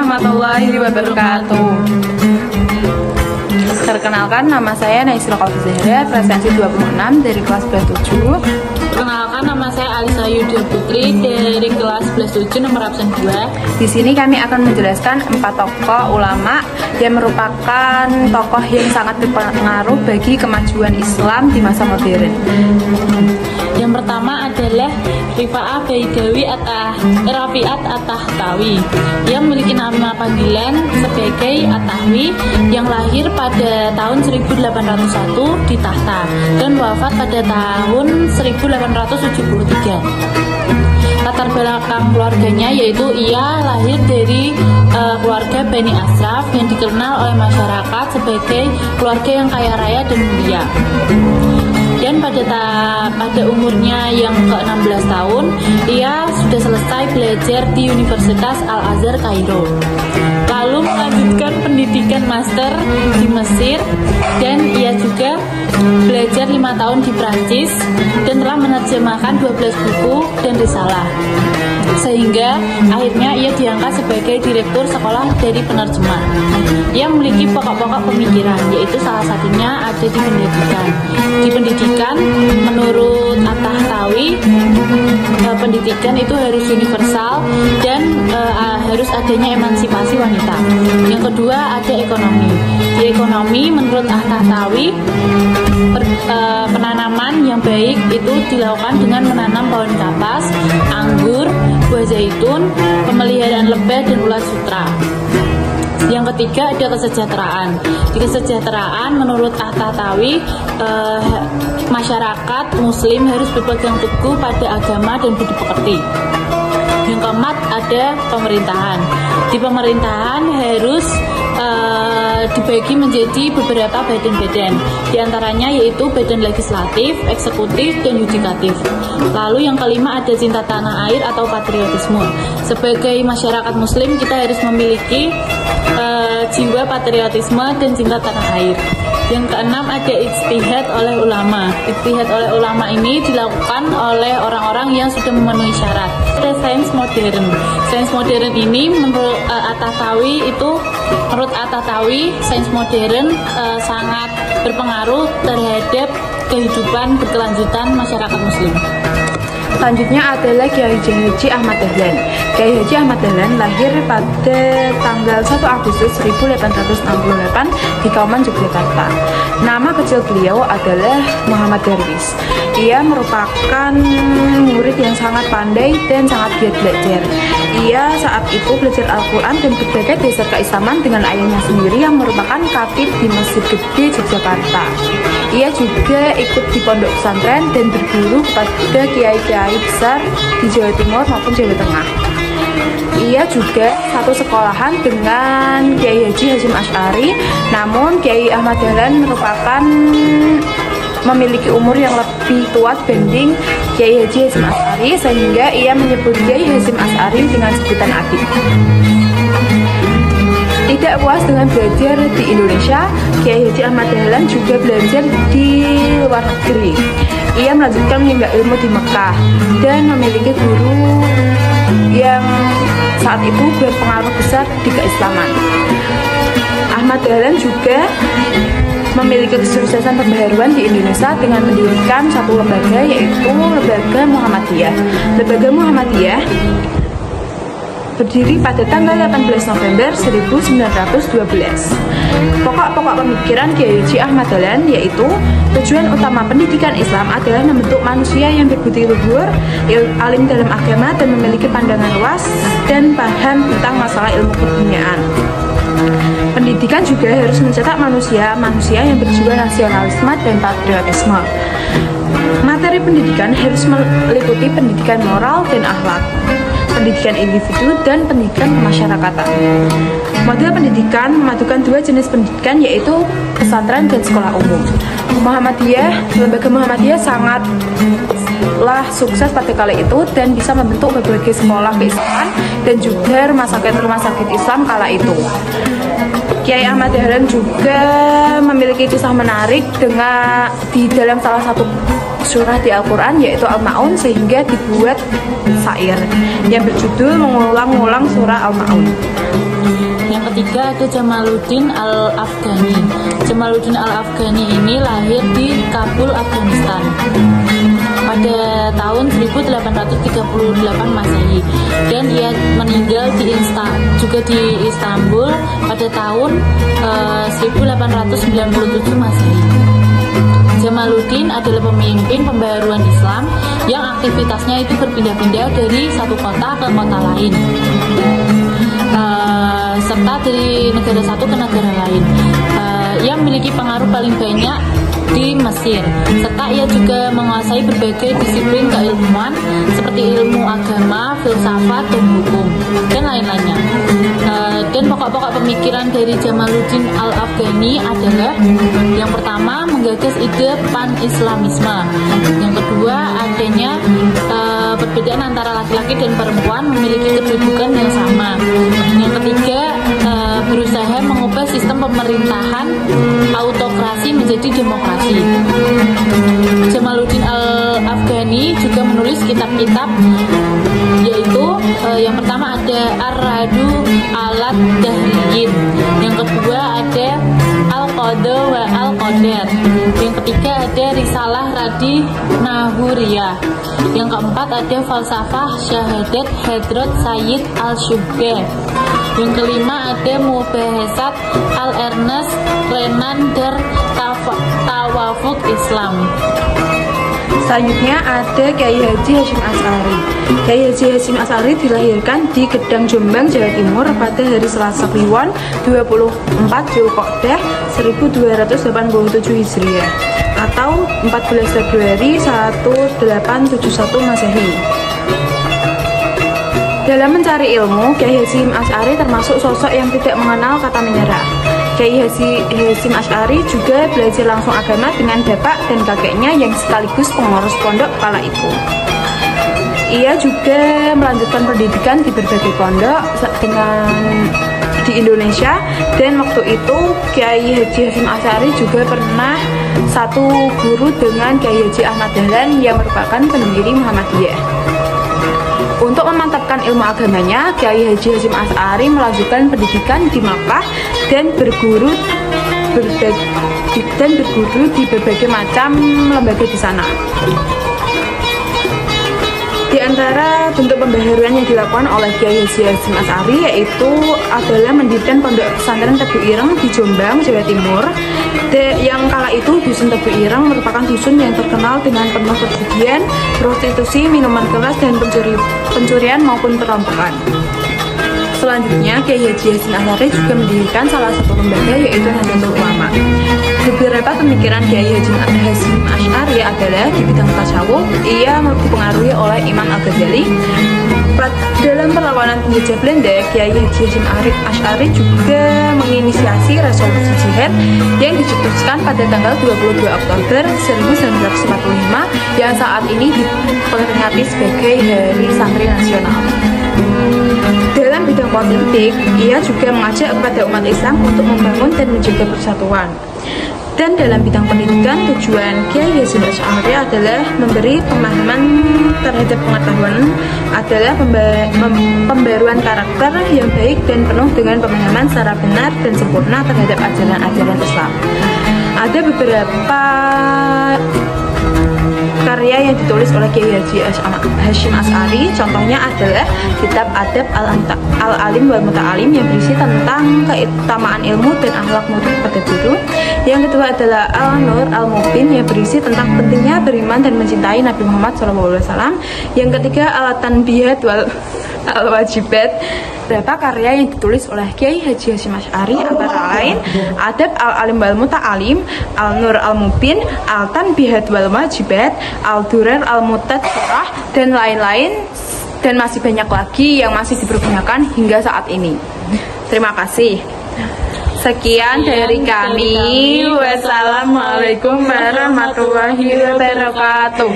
warahmatullahi wabarakatuh. Perkenalkan, nama saya Naisra Zahra, presensi 26 dari kelas 7. Perkenalkan, nama saya Alisa Yudia Putri dari kelas 7 nomor absen 2. Di sini kami akan menjelaskan 4 tokoh ulama yang merupakan tokoh yang sangat berpengaruh bagi kemajuan Islam di masa modern. Yang pertama adalah Rifa'ah Rafi'at At-Tahtawi yang memiliki nama panggilan sebagai At-Tahwi, yang lahir pada tahun 1801 di Tahta dan wafat pada tahun 1873. Latar belakang keluarganya yaitu ia lahir dari keluarga Bani Ashraf yang dikenal oleh masyarakat sebagai keluarga yang kaya raya dan mulia. Dan pada umurnya yang ke-16 tahun, ia sudah selesai belajar di Universitas Al-Azhar Kairo. Lalu melanjutkan pendidikan master di Mesir, dan ia juga belajar 5 tahun di Prancis dan telah menerjemahkan 12 buku dan risalah. Sehingga akhirnya ia diangkat sebagai direktur sekolah dari penerjemah. Ia memiliki pokok-pokok pemikiran, yaitu salah satunya ada di pendidikan. Di pendidikan, menurut At-Tahtawi, pendidikan itu harus universal dan harus adanya emansipasi wanita. Yang kedua ada ekonomi. Di ekonomi, menurut At-Tahtawi, penanaman yang baik itu dilakukan dengan menanam pohon kapas, anggur, buah zaitun, pemeliharaan lebah dan ulat sutra. Yang ketiga ada kesejahteraan. Di kesejahteraan, menurut At-Tahtawi, masyarakat Muslim harus berpegang teguh pada agama dan budi pekerti. Yang keempat ada pemerintahan. Di pemerintahan harus dibagi menjadi beberapa badan-badan. Di antaranya yaitu badan legislatif, eksekutif, dan yudikatif. Lalu yang kelima ada cinta tanah air atau patriotisme. Sebagai masyarakat Muslim kita harus memiliki jiwa patriotisme dan cinta tanah air. Yang keenam ada ijtihad oleh ulama. Ijtihad oleh ulama ini dilakukan oleh orang-orang yang sudah memenuhi syarat. Ada sains modern. Sains modern ini menurut At-Tahtawi, sains modern sangat berpengaruh terhadap kehidupan berkelanjutan masyarakat Muslim. Selanjutnya adalah Kiai Haji Ahmad Dahlan. Kiai Haji Ahmad Dahlan lahir pada tanggal 1 Agustus 1868 di Kauman, Yogyakarta. Nama kecil beliau adalah Muhammad Darwis. Ia merupakan murid yang sangat pandai dan sangat giat belajar. Ia saat itu belajar Al-Quran dan berbagai dasar keislaman dengan ayahnya sendiri yang merupakan khatib di Masjid Gede Yogyakarta. Ia juga ikut di pondok pesantren dan berguru kepada kiai-kiai besar di Jawa Timur maupun Jawa Tengah. Ia juga satu sekolahan dengan Kiai Haji Hasyim Asy'ari, namun Kiai Ahmad Dahlan merupakan memiliki umur yang lebih tua dibanding Kiai Haji Hasyim Asy'ari, sehingga ia menyebut Kiai Hasyim Asy'ari dengan sebutan Abi. Tidak puas dengan belajar di Indonesia, Kiai Haji Ahmad Dahlan juga belajar di luar negeri. Ia melanjutkan menimba ilmu di Mekah dan memiliki guru yang saat itu berpengaruh besar di keislaman. Ahmad Dahlan juga memiliki kesuksesan pembaharuan di Indonesia dengan mendirikan satu lembaga, yaitu Lembaga Muhammadiyah. Lembaga Muhammadiyah berdiri pada tanggal 18 November 1912. Pokok-pokok pemikiran Kiai Haji Ahmad Dahlan yaitu tujuan utama pendidikan Islam adalah membentuk manusia yang berbudi luhur, alim dalam agama, dan memiliki pandangan luas dan paham tentang masalah ilmu keduniaan. Pendidikan juga harus mencetak manusia yang berjiwa nasionalisme dan patriotisme. Materi pendidikan harus meliputi pendidikan moral dan akhlak, pendidikan individu, dan pendidikan kemasyarakatan. Model pendidikan memadukan dua jenis pendidikan, yaitu pesantren dan sekolah umum. Lembaga Muhammadiyah sangatlah sukses pada kala itu dan bisa membentuk berbagai sekolah keislaman dan juga rumah sakit Islam kala itu. Kiai Ahmad Dahlan juga memiliki kisah menarik di dalam salah satu surah di Al-Quran, yaitu Al-Ma'un, sehingga dibuat syair yang berjudul mengulang-ulang surah Al-Ma'un. ketiga ada Jamaluddin Al-Afghani. Jamaluddin Al-Afghani ini lahir di Kabul, Afghanistan pada tahun 1838 Masehi, dan ia meninggal juga di Istanbul pada tahun 1897 Masehi. Jamaluddin adalah pemimpin pembaharuan Islam yang aktivitasnya itu berpindah-pindah dari satu kota ke kota lain, serta dari negara satu ke negara lain. Ia memiliki pengaruh paling banyak di Mesir, serta ia juga menguasai berbagai disiplin keilmuan seperti ilmu agama, filsafat, dan hukum, dan lain-lainnya. Dan pokok-pokok pemikiran dari Jamaluddin Al-Afghani adalah: yang pertama, menggagas ide pan-islamisme; yang kedua, adanya perbedaan antara laki-laki dan perempuan memiliki kedudukan yang sama; yang ketiga, berusaha mengubah sistem pemerintahan autokrasi menjadi demokrasi. Jamaluddin Al-Afghani juga menulis kitab-kitab, yaitu yang pertama ada Ar-Radu Alat Dahriyin, yang kedua ada Al-Qadha wa Al-Qadar, yang ketiga ada Risalah Radi Nahuriyah, yang keempat ada Falsafah Syahadat Hadrat Sayyid Al-Syubha, yang kelima ada Mubahasat Al-Ernest Renan der Tawafuk Islam. Selanjutnya ada Kiai Haji Hasyim Asy'ari. Kiai Haji Hasyim Asy'ari dilahirkan di Gedang, Jombang, Jawa Timur pada hari Selasa Kliwon 24 Zulqa'dah 1287 Hijriah atau 14 Februari 1871 Masehi. Dalam mencari ilmu, Kiai Hasyim Asy'ari termasuk sosok yang tidak mengenal kata menyerah. Kiai Hasyim Asy'ari juga belajar langsung agama dengan bapak dan kakeknya yang sekaligus pengurus pondok kala itu. Ia juga melanjutkan pendidikan di berbagai pondok di Indonesia, dan waktu itu Kiai Haji Hasyim Asy'ari juga pernah satu guru dengan Kiai Haji Ahmad Dahlan yang merupakan pendiri Muhammadiyah. Untuk memantapkan ilmu agamanya, Kiai Haji Hasyim Asy'ari melanjutkan pendidikan di Makkah dan berguru di berbagai macam lembaga di sana. Di antara bentuk pembaharuan yang dilakukan oleh Kiai Haji Hasyim Asy'ari yaitu adalah mendirikan pondok pesantren Tebu Ireng di Jombang, Jawa Timur. Yang kala itu dusun Tebu Ireng merupakan dusun yang terkenal dengan penuh perjudian, prostitusi, minuman keras, dan pencurian maupun perampokan. Selanjutnya, Kiai Haji Hasyim Asy'ari juga mendirikan salah satu lembaga yaitu Nahdlatul Ulama. Beberapa pemikiran Kiai Haji Hasyim Asy'ari adalah di bidang tasawuf. Ia dipengaruhi oleh Imam Al-Ghazali. Dalam perlawanan penjajah Belanda, Kiai Haji Hasyim Asy'ari juga menginisiasi resolusi jihad yang dicetuskan pada tanggal 22 Oktober 1945 yang saat ini diperingati sebagai Hari Santri Nasional. Dalam bidang politik, ia juga mengajak kepada umat Islam untuk membangun dan menjaga persatuan. Dan dalam bidang pendidikan, tujuan Kiai Hasyim Asy'ari adalah memberi pemahaman terhadap pengetahuan, adalah pembaruan karakter yang baik dan penuh dengan pemahaman secara benar dan sempurna terhadap ajaran-ajaran Islam. Ada beberapa karya yang ditulis oleh Kiai Haji Hasyim Asy'ari, contohnya adalah kitab Adab Al-Alim wal Muta'alim yang berisi tentang keutamaan ilmu dan akhlak murid pada guru. Yang kedua adalah Al-Nur Al-Mubin yang berisi tentang pentingnya beriman dan mencintai Nabi Muhammad SAW. Yang ketiga Al-Tanbihat wal Al-Wajibat. Beberapa karya yang ditulis oleh Kiai Haji Hasyim Asy'ari antara lain Adab Al-Alim wal Muta'alim, Al-Nur Al-Mubin, Al-Tanbihat wal Wajibat, Al-Durar Al-Mutadhirah, dan lain-lain, dan masih banyak lagi yang masih dipergunakan hingga saat ini. Terima kasih. Sekian dari kami. Wassalamualaikum warahmatullahi wabarakatuh.